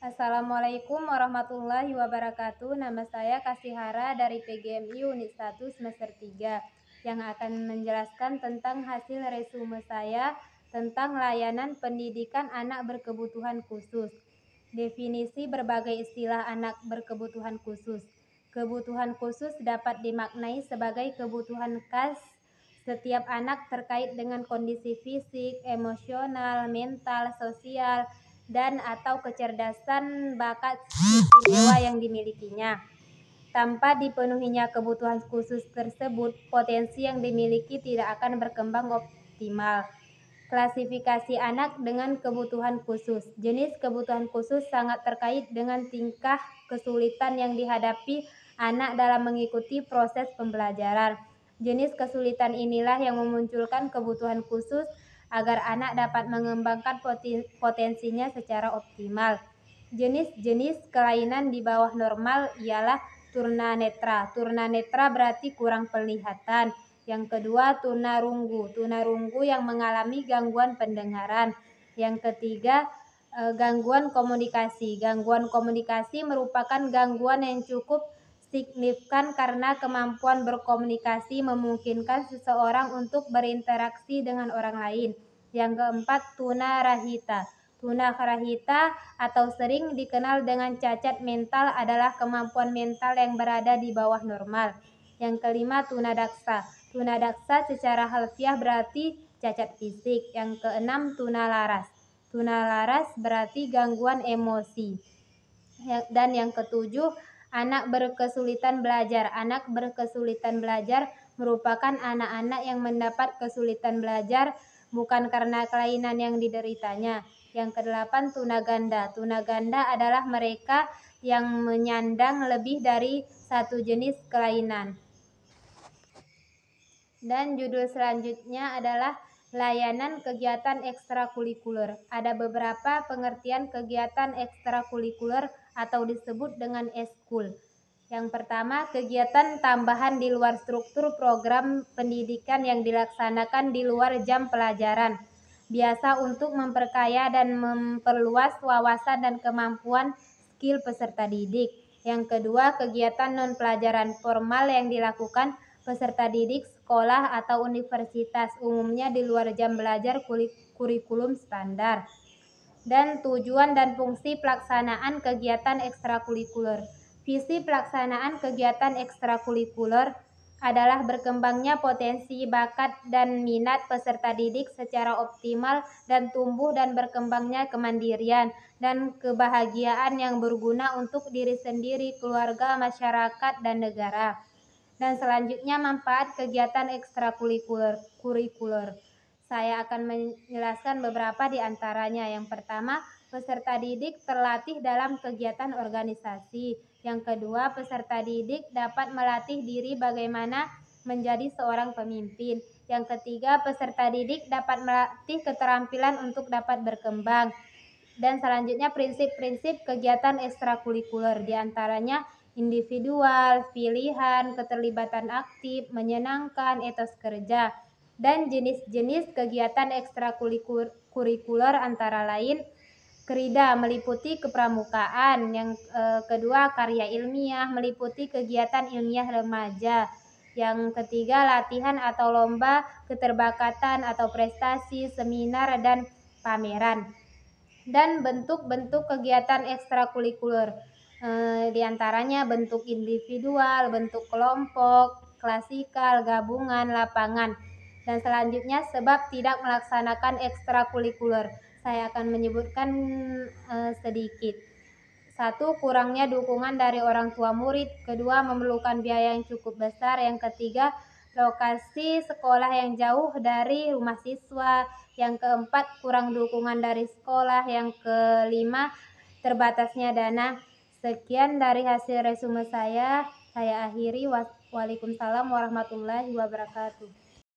Assalamualaikum warahmatullahi wabarakatuh. Nama saya Kasihara dari PGMI Unit 1 semester 3 yang akan menjelaskan tentang hasil resume saya tentang layanan pendidikan anak berkebutuhan khusus. Definisi berbagai istilah anak berkebutuhan khusus. Kebutuhan khusus dapat dimaknai sebagai kebutuhan khas setiap anak terkait dengan kondisi fisik, emosional, mental, sosial, dan atau kecerdasan bakat istimewa yang dimilikinya. Tanpa dipenuhinya kebutuhan khusus tersebut, potensi yang dimiliki tidak akan berkembang optimal. Klasifikasi anak dengan kebutuhan khusus. Jenis kebutuhan khusus sangat terkait dengan tingkah kesulitan yang dihadapi anak dalam mengikuti proses pembelajaran. Jenis kesulitan inilah yang memunculkan kebutuhan khusus agar anak dapat mengembangkan potensinya secara optimal. Jenis-jenis kelainan di bawah normal ialah tunanetra. Tunanetra berarti kurang penglihatan. Yang kedua, tunarunggu. Tunarunggu yang mengalami gangguan pendengaran. Yang ketiga, gangguan komunikasi. Gangguan komunikasi merupakan gangguan yang cukup signifikan karena kemampuan berkomunikasi memungkinkan seseorang untuk berinteraksi dengan orang lain. Yang keempat, tunarahita. Tunarahita atau sering dikenal dengan cacat mental adalah kemampuan mental yang berada di bawah normal. Yang kelima, tunadaksa. Tunadaksa secara harfiah berarti cacat fisik. Yang keenam, tunalaras. Tunalaras berarti gangguan emosi. Dan yang ketujuh, anak berkesulitan belajar. Anak berkesulitan belajar merupakan anak-anak yang mendapat kesulitan belajar bukan karena kelainan yang dideritanya. Yang kedelapan, tunaganda. Tunaganda adalah mereka yang menyandang lebih dari satu jenis kelainan. Dan judul selanjutnya adalah layanan kegiatan ekstrakurikuler. Ada beberapa pengertian kegiatan ekstrakurikuler atau disebut dengan eskul. Yang pertama, kegiatan tambahan di luar struktur program pendidikan yang dilaksanakan di luar jam pelajaran, biasa untuk memperkaya dan memperluas wawasan dan kemampuan skill peserta didik. Yang kedua, kegiatan non-pelajaran formal yang dilakukan peserta didik sekolah atau universitas, umumnya di luar jam belajar kurikulum standar. Dan tujuan dan fungsi pelaksanaan kegiatan ekstrakurikuler. Visi pelaksanaan kegiatan ekstrakurikuler adalah berkembangnya potensi bakat dan minat peserta didik secara optimal dan tumbuh dan berkembangnya kemandirian dan kebahagiaan yang berguna untuk diri sendiri, keluarga, masyarakat, dan negara. Dan selanjutnya, manfaat kegiatan ekstrakurikuler. Saya akan menjelaskan beberapa di antaranya. Yang pertama, peserta didik terlatih dalam kegiatan organisasi. Yang kedua, peserta didik dapat melatih diri bagaimana menjadi seorang pemimpin. Yang ketiga, peserta didik dapat melatih keterampilan untuk dapat berkembang. Dan selanjutnya, prinsip-prinsip kegiatan ekstrakurikuler, di antaranya individual, pilihan, keterlibatan aktif, menyenangkan, etos kerja. Dan jenis-jenis kegiatan ekstrakurikuler antara lain Krida meliputi kepramukaan, yang kedua karya ilmiah meliputi kegiatan ilmiah remaja, yang ketiga latihan atau lomba keterbakatan atau prestasi, seminar, dan pameran. Dan bentuk-bentuk kegiatan ekstrakurikuler, di antaranya bentuk individual, bentuk kelompok, klasikal, gabungan, lapangan. Dan selanjutnya, sebab tidak melaksanakan ekstrakurikuler. Saya akan menyebutkan sedikit. 1. Kurangnya dukungan dari orang tua murid. Kedua, memerlukan biaya yang cukup besar. Yang ketiga, lokasi sekolah yang jauh dari rumah siswa. Yang keempat, kurang dukungan dari sekolah. Yang kelima, terbatasnya dana. Sekian dari hasil resume saya akhiri. Waalaikumsalam warahmatullahi wabarakatuh.